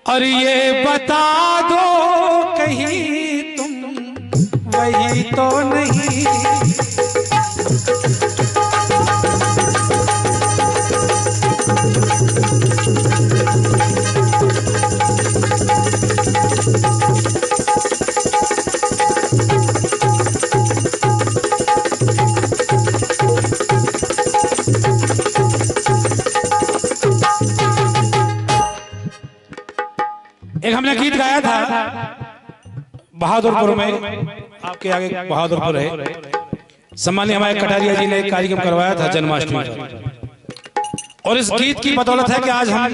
और ये बता दो कहीं तुम वही तो नहीं। एक हमने गीत गाया था बहादुरपुर में, आपके आगे बहादुरपुर है। सम्मानीय हमारे कटारिया जी ने एक कार्यक्रम करवाया था जन्माष्टमी का, और इस गीत की बदौलत है कि आज हम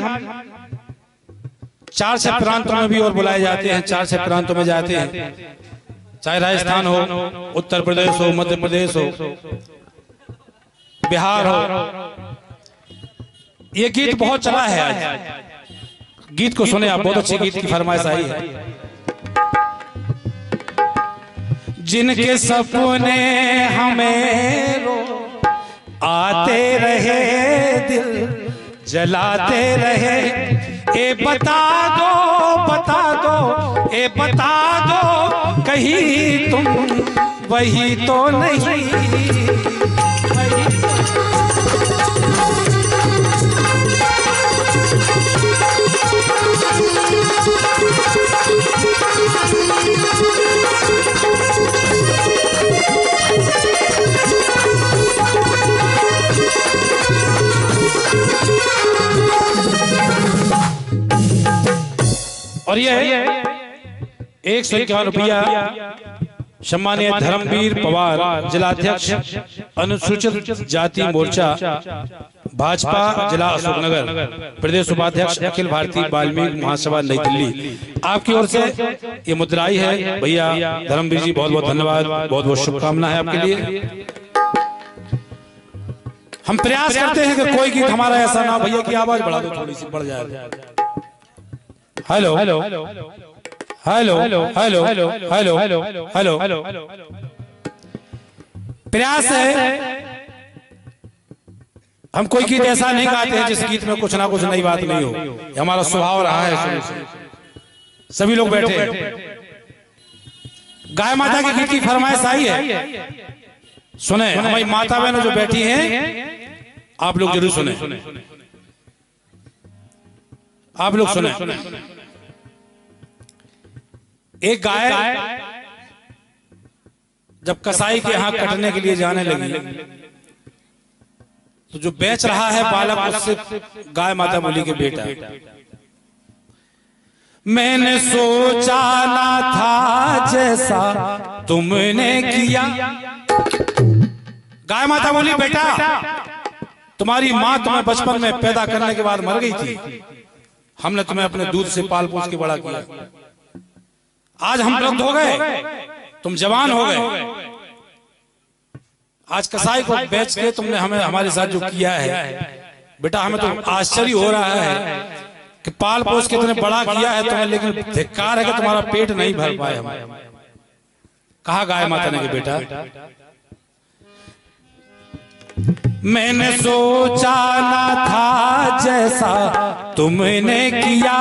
4 से प्रांतों में भी और बुलाए जाते हैं, 4 से प्रांतों में जाते हैं, चाहे राजस्थान हो, उत्तर प्रदेश हो, मध्य प्रदेश हो, बिहार हो। ये गीत बहुत चला है आज। गीत को सुने आप, बहुत अच्छी गीत की फरमाइश आई है। जिनके सपने हमें आते रहे, दिल जलाते रहे, ए बता दो, ए बता दो कहीं तुम वही तो नहीं। और ये 151 रुपया सम्मानीय धर्मवीर पवार, जिलाध्यक्ष अनुसूचित जाति मोर्चा भाजपा जिला अशोकनगर, प्रदेश उपाध्यक्ष अखिल भारतीय वाल्मीकि महासभा नई दिल्ली, आपकी ओर से ये मुद्राई है। भैया धर्मवीर जी बहुत बहुत धन्यवाद, बहुत बहुत शुभकामना है आपके लिए। हम प्रयास करते हैं कि कोई गीत हमारा ऐसा ना, भैया की आवाज बढ़ा दो, थोड़ी सी बढ़ जाए। Hello hello hello hello hello hello hello hello. प्रयास है, हम कोई गीत ऐसा नहीं गाते हैं जिस गीत में कुछ ना कुछ नई बात नहीं हो। हमारा स्वभाव रहा है शुरू से। सभी लोग बैठे हैं, गाय माता के गीत की फरमाइश आई है, सुने। हमारी माता बहनों जो बैठी हैं, आप लोग जरूर सुने, आप लोग सुने। एक गाय जब कसाई के यहाँ कटने के लिए जाने लगी, तो जो बेच रहा है बालक, उससे गाय माता बोली के बेटा, मैंने सोचा ना था जैसा तुमने किया। गाय माता बोली, बेटा तुम्हारी माँ तुम्हें बचपन में पैदा करने के बाद मर गई थी, हमने तुम्हें अपने दूध से पाल पोस के बड़ा किया। आज हम वृद्ध हो गए, तुम जवान हो गए, आज कसाई को बेच के तुमने हमें हमारे साथ जो किया है, बेटा हमें तो आश्चर्य हो रहा है कि पाल पोस के तुमने बड़ा किया है तुम्हें, लेकिन धिक्कार है कि तुम्हारा पेट नहीं भर पाए हम। कहा गाय माता ने कि बेटा मैंने सोचा ना था जैसा तुमने किया,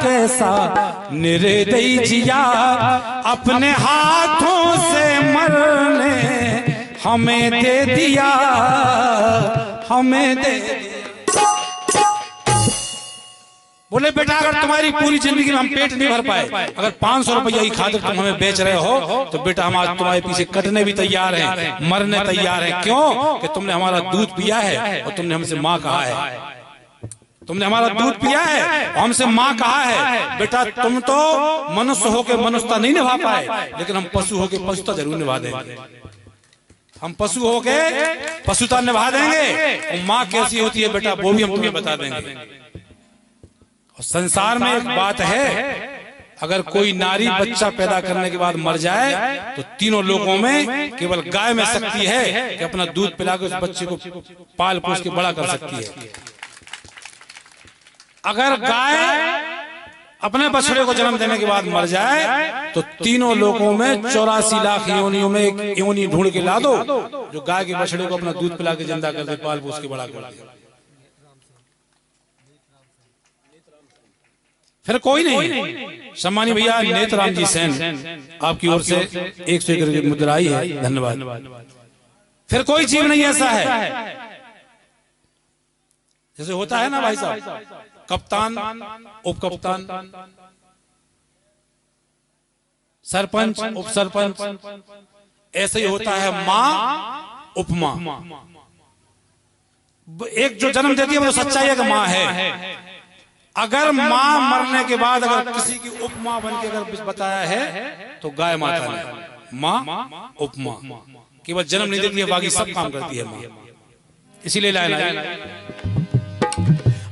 कैसा निर्दयी जिया, अपने हाथों से मरने हमें दे दिया, हमें दे दिया। बोले बेटा अगर तुम्हारी पूरी जिंदगी में हम पेट नहीं भर पाए, अगर 500 रुपया की खातिर तुम हमें बेच रहे हो, तो बेटा हम आज तुम्हारे पीछे कटने भी तैयार हैं, मरने तैयार हैं। क्यों? कि तुमने हमारा दूध पिया है और तुमने हमसे माँ कहा है, तुमने हमारा दूध पिया है और हमसे माँ कहा है। बेटा तुम तो मनुष्य होके मनुष्यता नहीं निभा पाए, लेकिन हम पशु होके पशुता जरूर निभा देंगे। हम पशु होके पशुता निभा देंगे, और माँ कैसी होती है बेटा वो भी हम तुम्हें बता देंगे। संसार में एक बात है, अगर कोई नारी बच्चा पैदा करने के बाद मर जाए, तो तीनों लोगों में केवल गाय में शक्ति है कि अपना दूध पिलाकर उस बच्चे को पाल पोस के बड़ा कर सकती है। अगर गाय अपने बछड़े को जन्म देने के बाद मर जाए, तो तीनों लोगों में 84 लाख योनियों में एक योनि ढूंढ के ला दो जो गाय के बछड़े को अपना दूध पिला के जिंदा कर दे, पाल पोस के बड़ा कर दे। फिर कोई नहीं। सम्मानी भैया नेतराम जी सेन आपकी ओर से 101 की मुद्रा आई है, धन्यवाद। फिर कोई जीव नहीं ऐसा है जैसे होता है ना भाई साहब, कप्तान, उप कप्तान, सरपंच, उप सरपंच, ऐसे ही होता है माँ उपमा। एक जो जन्म देती है वो सच्चाई है कि माँ है। अगर माँ मरने के बाद अगर किसी की उपमा बन के अगर बताया है तो गाय माता ने माँ उपमा, केवल जन्म नहीं देती है, बाकी सब काम करती है माँ। इसीलिए लाइन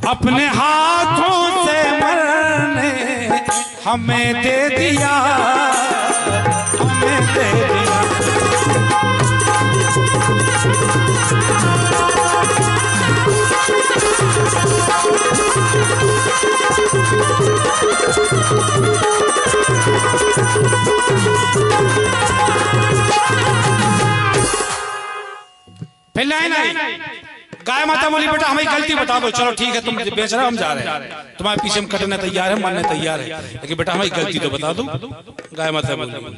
अपने हाथों से मरने हमें दे दिया, हमें दे दिया। फिर लाइन आई, गाय माता बोली बेटा हमें गलती बता दो। चलो ठीक है, तुम बेच रहे हो, हम जा रहे हैं, तुम्हारे पीछे हम कटने तैयार है, मानने तैयार है, लेकिन बेटा हमें गलती तो बता दो। गाय माता बोली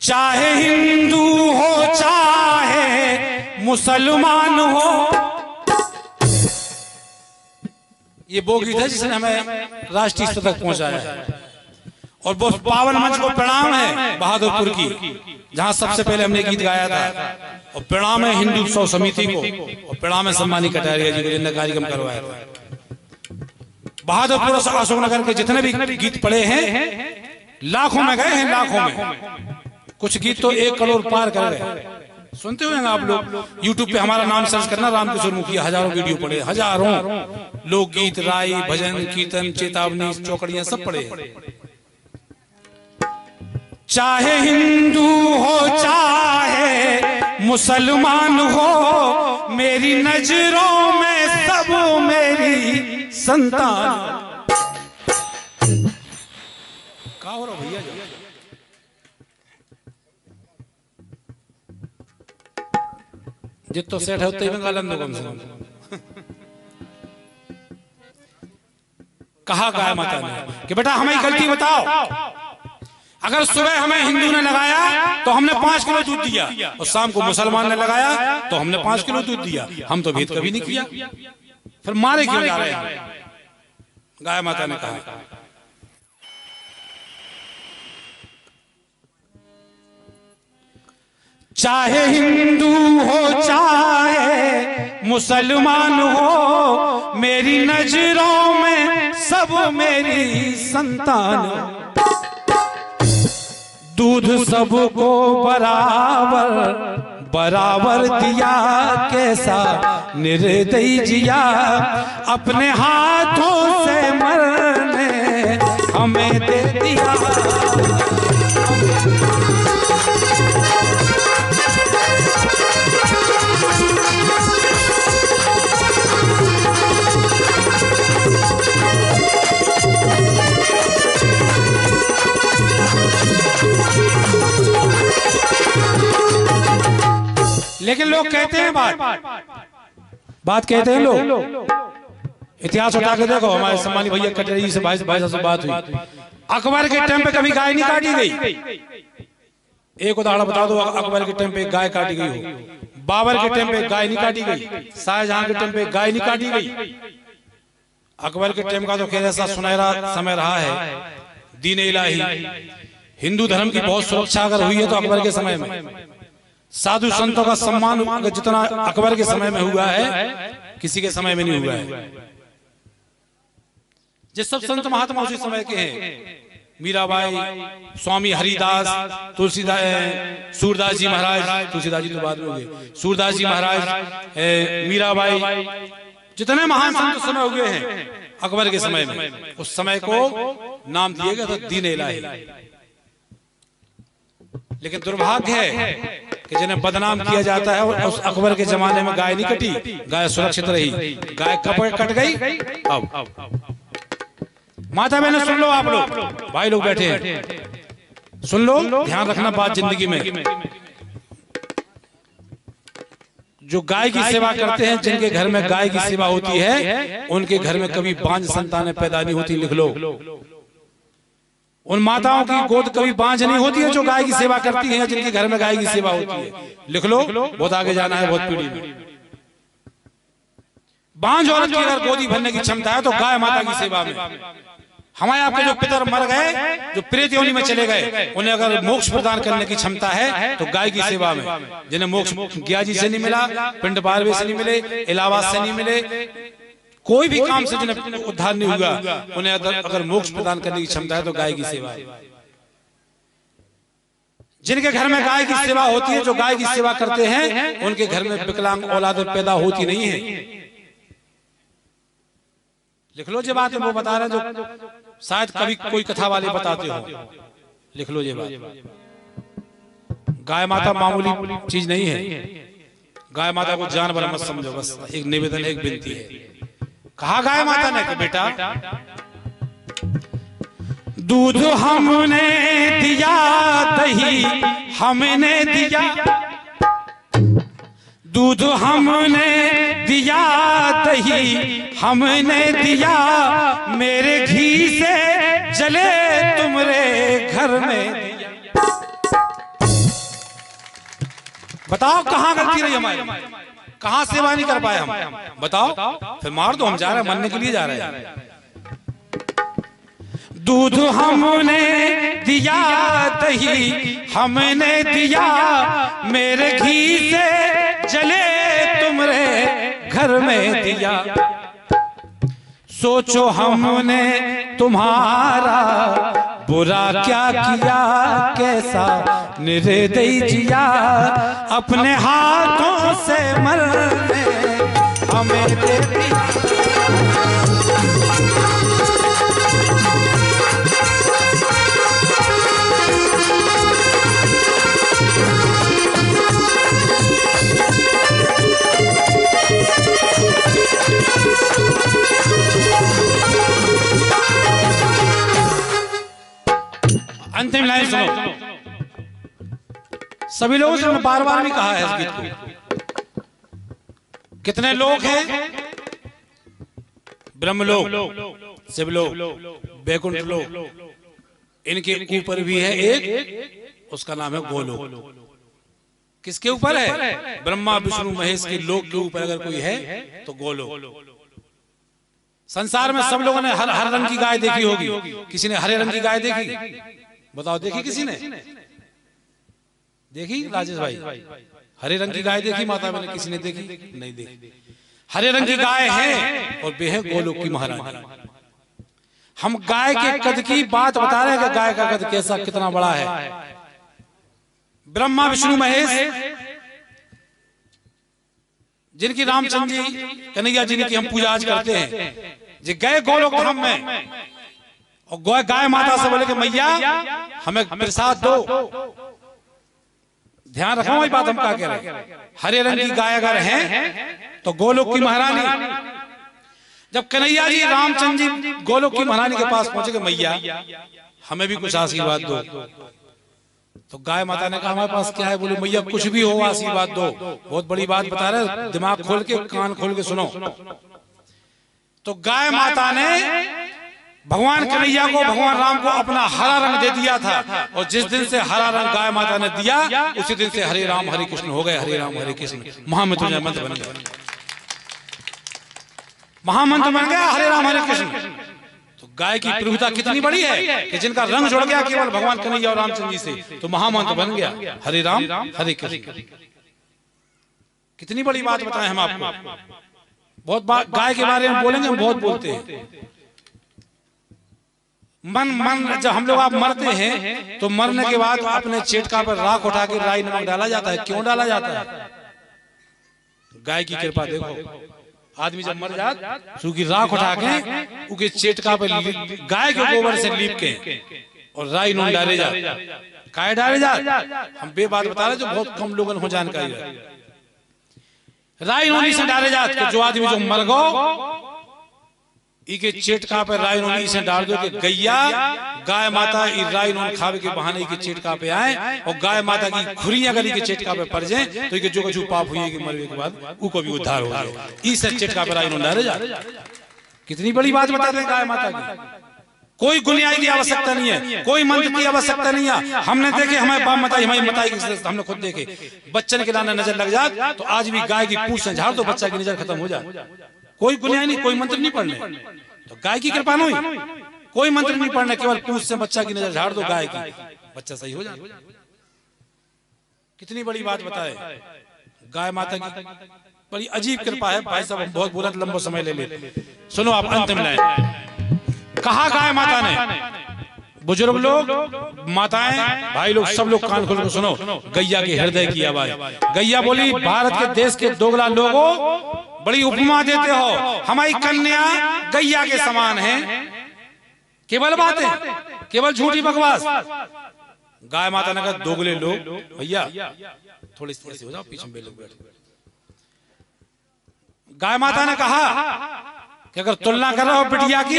चाहे हिंदू हो चाहे मुसलमान हो, ये वो गीत है जिसने हमें राष्ट्रीय स्तर तक पहुंचाया है। और वो पावन मंच को प्रणाम है बहादुरपुर की, जहां सबसे पहले हमने गीत गाया था। और प्रणाम है हिंदू उत्सव समिति को, और प्रणाम है सम्मानी कटारिया जी को जिन्होंने कार्यक्रम करवाया था। बहादुरपुर अशोकनगर के जितने भी गीत पड़े हैं लाखों में गए हैं, लाखों में। कुछ गीत तो 1 करोड़ पार कर गए। सुनते हुए आप लोग यूट्यूब पे हमारा नाम सर्च करना, रामकिशोर मुखिया, हजारों वीडियो पड़े, हजारों लोकगीत, राय, भजन, कीर्तन, चेतावनी, चौकड़ियां सब पड़े। चाहे हिंदू हो चाहे मुसलमान हो, मेरी नजरों में सब मेरी संतान। क्या हो रहा भैया? जितो सेठ होते ही गालन दो कम से कम। कहा गाय माता ने कि बेटा हमें गलती बताओ। अगर सुबह हमें हिंदू ने लगाया तो हमने 5 किलो दूध दिया, और शाम को मुसलमान ने लगाया तो हमने 5 किलो दूध दिया। हम तो भेद कभी नहीं किया, फिर मारे क्यों जा रहे हैं? गाय माता ने कहा चाहे हिंदू हो चाहे मुसलमान हो, मेरी नजरों में सब मेरी संतान। दूध सबको बराबर बराबर दिया, कैसा निर्दयी जिया, अपने हाथों से मरने हमें दे दिया। लेकिन लोग कहते हैं बात कहते हैं लोग। इतिहास उठा के देखो, हमारे सम्मानी भैया कटरी से भाई से बात हुई, अकबर के टाइम पे कभी गाय नहीं काटी गई। एक उदाहरण बता दो, अकबर के टाइम पे गाय काटी गई हो, बाबर के टाइम पे गाय नहीं काटी गई, शाहजहां के टाइम पे गाय नहीं काटी गई। अकबर के टाइम का तो खैर ऐसा सुनहरा समय रहा है, दीन इलाही हिंदू धर्म की बहुत सुरक्षा अगर हुई है तो अकबर के समय में। साधु संतों का सम्मान जितना अकबर के समय में हुआ है किसी के समय में नहीं हुआ है। जिस सब संत महात्मा उसी समय के हैं, मीराबाई, स्वामी हरिदास, तुलसीदास, सूरदास जी महाराज, तुलसीदास जी तो बाद में हुए, सूरदास जी महाराज, मीराबाई, जितने महान संत उस समय हुए हैं अकबर के समय में, उस समय को नाम दिए गए था दीन इलाही। लेकिन दुर्भाग्य है कि जिन्हें बदनाम किया जाता है, उस अकबर के जमाने में गाय नहीं कटी, गाय सुरक्षित रही। गाय कब कट गई? अब माता बहने सुन लो, आप लोग भाई लोग बैठे हैं, सुन लो, ध्यान रखना बात जिंदगी में। जो गाय की सेवा करते हैं, जिनके घर में गाय की सेवा होती है, उनके घर में कभी बांझ संतानें पैदा नहीं होती। लिख लो, उन माताओं की गोद कभी बांझ नहीं होती है जो गाय की सेवा करती हैं, जिनके घर में गाय की सेवा होती है। लिख लो, बहुत आगे जाना है, बहुत पीढ़ी में। बांझ औरत की अगर गोदी भरने की क्षमता है तो गाय माता की सेवा में। हमारे आपके जो पितर मर गए, जो प्रेत योनि में चले गए, उन्हें अगर मोक्ष प्रदान करने की क्षमता है तो गाय की सेवा में। जिन्हें मोक्ष गया जी से नहीं मिला, पिंड पारवे से नहीं मिले, इलाहाबाद से नहीं मिले, कोई भी काम से जिन्हें उद्धार नहीं हुआ, उन्हें अगर मोक्ष प्रदान करने की क्षमता है तो गाय की सेवा है। जिनके घर में गाय की सेवा होती है, जो गाय की सेवा करते हैं, उनके घर में विकलांग औलाद पैदा होती नहीं है। लिख लो ये बात वो बता रहे हैं जो शायद कभी कोई कथा वाले बताते हो। लिख लो ये बात। गाय माता मामूली चीज नहीं है। गाय माता को जानवर मत समझो, बस एक निवेदन, एक विनती है। कहा गाय माता ने कि बेटा, दूध हमने दिया, दही हमने दिया, दूध हमने दिया, दही हमने दिया, मेरे घी से जले तुम्हारे घर में दिया। बताओ कहां गलती रही हमारी, कहां सेवा नहीं कर पाए हम, बताओ। फिर मार दो, हम जा रहे हैं, मरने के लिए जा रहे हैं। दूध हमने दिया, दही हमने दिया, मेरे घी से जले तुम्हारे घर में दिया। सोचो हमने तुम्हारा बुरा क्या किया, कैसा निर्दयी जिया, अपने हाथों से मरने हमें दे दिया। अंतिम लाइन सुनो। सभी लोगों से मैं बार बार भी कहा है इस गीत को। कितने लोग हैं? ब्रह्मलोक, शिवलोक, बैकुंठ लोक, इनके ऊपर भी है एक, उसका नाम है गोलोक। किसके ऊपर है? ब्रह्मा विष्णु महेश के लोक के ऊपर अगर कोई है तो गोलोक। संसार में सब लोगों ने हर रंग की गाय देखी होगी, किसी ने हरे रंग की गाय देखी? बताओ, देखी किसी ने? देखी राजेश भाई? हरे रंग की गाय देखी माता मैंने? किसी ने देखी? नहीं देखी। हरे रंग की गाय है और वे है गोलोक की महारानी। हम गाय के कद की बात बता रहे हैं कि गाय का कद कैसा, कितना बड़ा है। ब्रह्मा विष्णु महेश, जिनकी रामचंद्र जी, कन्हैया जी की हम पूजा आज करते हैं, जो गए गोलोक धाम में और गाय माता से बोले कि मैया हमें प्रसाद दो। ध्यान रखो ये बात हम क्या कह रहे हैं। हरे रंग की गाय अगर है तो गोलोक की महारानी। जब कन्हैया जी रामचंद्र जी गोलोक की महारानी के पास पहुंचे कि मैया हमें भी कुछ आशीर्वाद दो, तो गाय माता ने कहा हमारे पास क्या है? बोले मैया कुछ भी हो आशीर्वाद दो। बहुत बड़ी बात बता रहे, दिमाग खोल के कान खोल के सुनो। तो गाय माता ने भगवान कन्हैया को, भगवान राम को अपना हरा रंग दे दिया था, और जिस दिन से हरा रंग गाय माता ने दिया, उसी दिन से हरे राम हरे कृष्ण हो गए। हरे राम हरे कृष्ण महामंत्र मंत्र बन गया, महामंत्र बन गया हरे राम हरे कृष्ण। तो गाय की प्रभुता कितनी बड़ी है कि जिनका रंग जुड़ गया केवल भगवान कन्हैया और रामचंद्र जी से, तो महामंत्र बन गया हरे राम हरे कृष्ण। कितनी बड़ी बात बताएं हम आपको। बहुत बात गाय के बारे में बोलेंगे, हम बहुत बोलते हैं। मन जब हम लोग आप मरते हैं तो मरने के बाद अपने चेटका पर राख उठा के राई नमक डाला जाता है। क्यों डाला जाता है? गाय की कृपा देखो, आदमी जब मर जाता सूखी राख उठा के उसके चेटका पर गाय के गोबर से लीप के और राई नून डाले जाते। काय डाले जाते? हम बे बात बता रहे जो बहुत कम लोगों को जानकारी है। राई नूनी से डाले जाते जो आदमी जो मर गो इके चेटका पे राय नोन इसे डाल दो कि गैया गाय माता ई राय नोन खावे के बहाने के चेटका पे आए और गाय माता की खुरियां गली के चेटका पे पड़ जाए तो इके जो कुछ पाप हुई के मरने के बाद उको भी उद्धार हो जाए। इसे चेटका पे राय नोन डाले जा। कितनी बड़ी बात बता रहे गाय माता की। कोई गुनियाई की आवश्यकता नहीं है, कोई मंत्र की आवश्यकता नहीं है। हमने देखे हमारे बाप माता हमारी माताई की हमने खुद देखे। बच्चन के लाने नजर लग जाए तो आज भी गाय की पूंछ से झाड़ दो बच्चा की नजर खत्म हो जाए। कोई गुनियाई नहीं, कोई मंत्र नहीं पढ़ने, तो गाय की कृपा नहीं, कोई मंत्र नहीं पढ़ने, केवल पूंछ से बच्चा की नजर झाड़ दो गाय की, बच्चा सही हो जाए। कितनी बड़ी बात बताए। गाय माता की बड़ी अजीब कृपा है भाई साहब। बहुत बुरा लंबा समय ले ले, सुनो आप अंत में लाए। कहा गाय माता ने, बुजुर्ग लोग, माताएं, भाई लोग, सब लोग कान खोल कर सुनो गैया के हृदय की आवाज। गैया बोली, भारत के देश के दोगला लोगों बड़ी उपमा देते हो, हमारी कन्या गैया के समान है। केवल बातें, केवल झूठी बकवास। गाय माता ने कहा, दोगले लोग, भैया थोड़ी ऐसे हो जाओ, पीछे में लोग बैठे। गाय माता ने कहा कि अगर तुलना कर रहे हो बिटिया की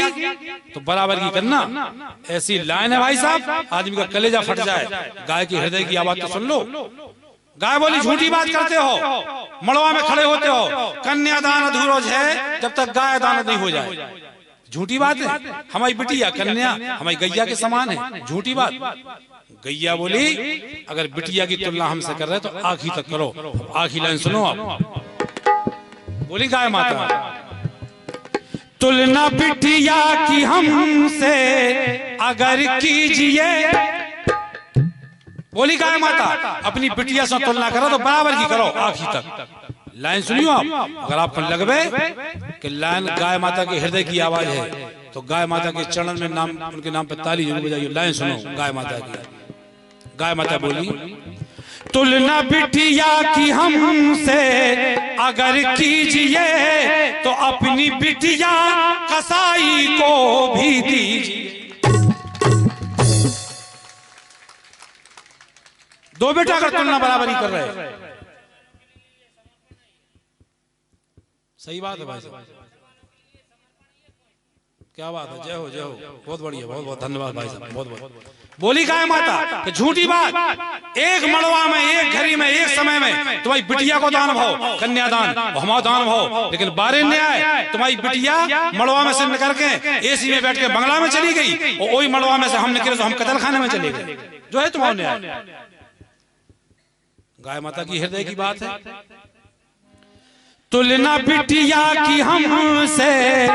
तो बराबर की करना। ऐसी लाइन है भाई साहब, आदमी का कलेजा फट जाए। गाय की हृदय की आवाज तो सुन लो। गाय बोली, झूठी बात करते हो, मड़वा में खड़े होते हो, कन्यादान अधूरोज है जब तक गाय दान नहीं हो जाए। झूठी बात है, हमारी बिटिया कन्या हमारी गैया के समान है, झूठी बात। गैया बोली, अगर बिटिया की तुलना हमसे कर रहे तो आखिरी तक करो। आखिरी लाइन सुनो आप। बोली गाय माता, तुलना बिटिया की हमसे अगर कीजिए। बोली गाय माता, अपनी बिटिया से तुलना करो तो बराबर की करो, आखिरी तक। लाइन सुनियो आप। अगर आप लगवे कि लाइन गाय माता के हृदय की आवाज है तो गाय माता के चरण में नाम, उनके नाम पर ताली जरूर बजाइए। लाइन सुनो गाय माता की। गाय माता बोली, तुलना बिटिया की हमसे अगर कीजिए तो अपनी बिटिया कसाई को भी दीजिए। दो बेटा अगर तुलना बराबरी कर रहे हैं, सही बात है भाई साहब, क्या बात है। जय हो, जय हो, बहुत बढ़िया, बहुत बहुत धन्यवाद भाई साहब, बहुत बहुत। बोली गाय माता कि झूठी बात, एक मड़वा में, एक घड़ी में, एक समय में तुम्हारी बिटिया को दान भाव, कन्यादान, हमारा दान भाव, लेकिन बारे न्याय तुम्हारी बिटिया मड़वा में से निकल के एसी में बैठ के बंगला में चली गई और वही मड़वा में से हम निकले तो हम कतल खाने में चले गए। जो है तुम्हारा न्याय। गाय माता की हृदय की बात है। तुलना बिटिया की हमसे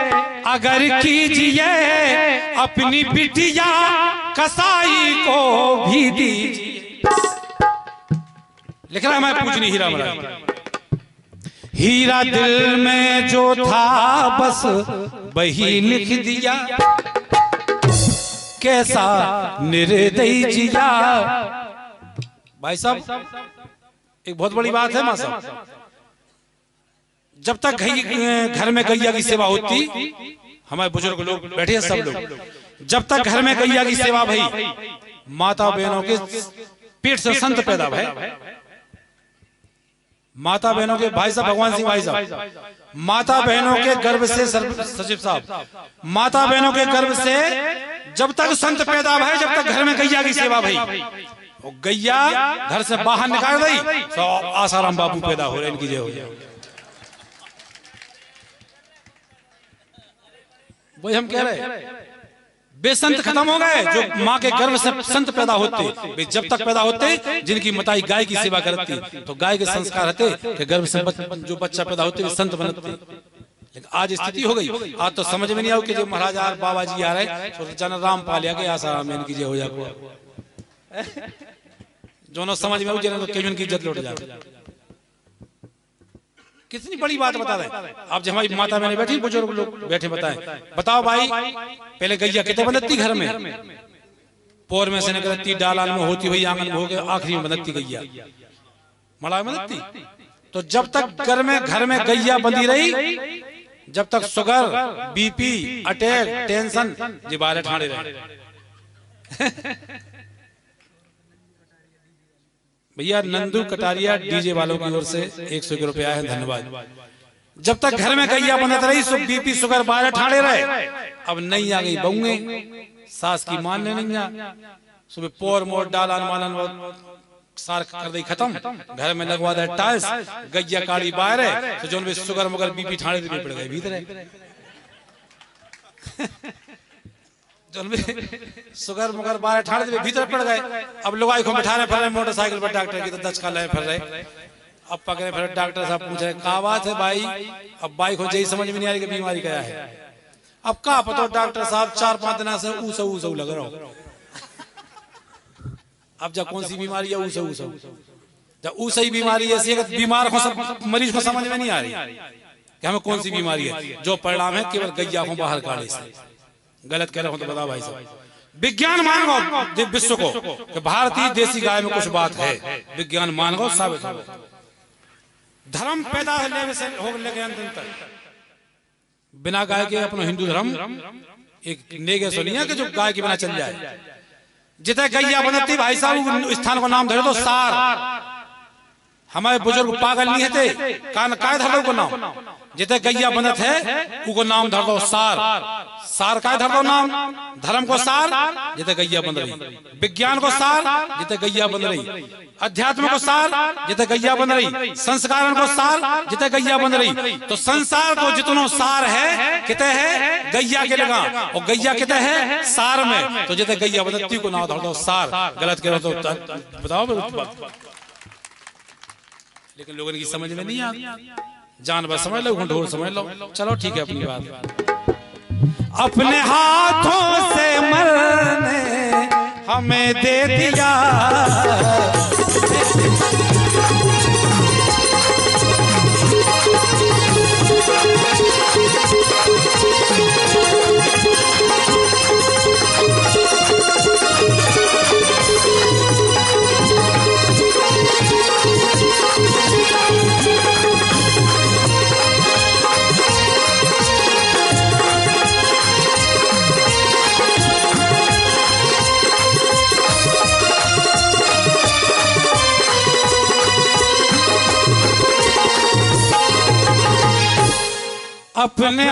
अगर कीजिए अपनी बिटिया कसाई को भी दीजिए। लिख रहा है मैं पूजनी हीरा महाराज। हीरा दिल में जो था बस वही लिख दिया, कैसा निर्दयी जिया। भाई साहब एक बहुत बड़ी बात है मां साहब, जब तक घर में गैया की सेवा होती, हमारे बुजुर्ग लोग बैठे हैं सब लोग, जब तक घर में गैया की सेवा भई, माता बहनों के पेट से संत पैदा भय। माता बहनों के, भाई साहब भगवान सिंह भाई साहब, माता बहनों के गर्भ से, सचिव साहब, माता बहनों के गर्भ से जब तक संत पैदा भय, जब तक घर में गैया की सेवा भई। गैया घर से बाहर निकाल गई तो आसाराम बाबू पैदा हो रहे, इनकी जय हो जाए। वही हम कह रहे, बेसंत खत्म हो गए। जो माँ के गर्भ से संत पैदा होते, जब तक पैदा होते, जिनकी माताई गाय की सेवा करती तो गाय के संस्कार रहते कि गर्भ से जो बच्चा पैदा होते वे संत बनते। लेकिन आज स्थिति हो गई, आज तो समझ में नहीं आओ कि जो महाराज आ बाबा जी आ रहे तो जन राम पा लिया गया, आसाराम इनकी जय हो जाए। जो न समझ में आओ तो केविन की इज्जत लौट जाए। कितनी बड़ी बात बता रहे। अब जब हमारी माता मैंने बैठी, बुजुर्ग लोग बैठे, बताए, बताओ भाई पहले गैया कितने बनती घर में? पोर में से निकलती, डालान में होती हुई, आंगन में होकर आखिरी में बनती गैया, मड़ा में बनती। तो जब तक घर में गैया बंधी रही, जब तक शुगर, बीपी, अटैक, टेंशन जी बारे ठाणे रहे। भैया नंदू कटारिया डीजे वालों की ओर से 101 रुपया है, धन्यवाद। जब तक घर में गैया बनत रही सो बीपी शुगर बारह ठाड़े रहे। अब नहीं आ गई बहुए, सास की मानने नहीं आ, सुबह पोर मोर डालन मालन सार कर दी खत्म, घर में लगवा दे टाइल्स, गैया काली बाहर है तो जो शुगर मगर बीपी ठाड़े पड़ गए भीतर शुगर मगर बारह ठाड़े भीतर पड़ गए। अब लोग आई को बिठा रहे फिर रहे मोटरसाइकिल पर, डॉक्टर की तो दचका ले फिर रहे। अब पकड़े फिर डॉक्टर साहब पूछ रहे क्या बात है भाई, अब भाई को यही समझ में नहीं आ रही कि बीमारी क्या है। अब क्या पता डॉक्टर साहब 4-5 दिन से ऊसो लग रहा हो। अब जब कौन सी बीमारी है ऊसो जब ऊसो ही बीमारी ऐसी है कि बीमार को सब मरीज को समझ में नहीं आ रही कि हमें कौन सी बीमारी है। जो परिणाम है केवल गैया को बाहर काढ़े से। गलत कह रहे हो तो बताओ भाई साहब। विज्ञान मान गो विश्व को कि भारतीय देसी गाय में कुछ बात है, विज्ञान मान गो साबित हो। धर्म पैदा होने से हो लेके अंत तक बिना गाय के अपना हिंदू धर्म एक नेगे सो नहीं है कि जो गाय के बिना चल जाए। जितने गैया बनती भाई साहब स्थान को नाम धरे तो सार। हमारे बुजुर्ग पागल नहीं थे कान काय धर दो को नाम, जितने गैया बनत है उको नाम धर दो सार। सार काय धर दो नाम, धर्म को सार जितने गैया बन रही, विज्ञान को सार जितने गैया बन रही, अध्यात्म को सार जितने गैया बन रही, संस्कार को सार जितने गैया बन रही। तो संसार को जितनो सार है किते है गैया के लगा, और गैया किते है सार में। तो जितने गैया बनती को नाम धर दो सार। गलत कह रहे हो तो बताओ। लेकिन लोगों की समझ में नहीं आती। जानवर समझ लो, ढोर समझ लो, चलो ठीक है अपनी बात। अपने हाथों से मरने हमें दे दिया, अपने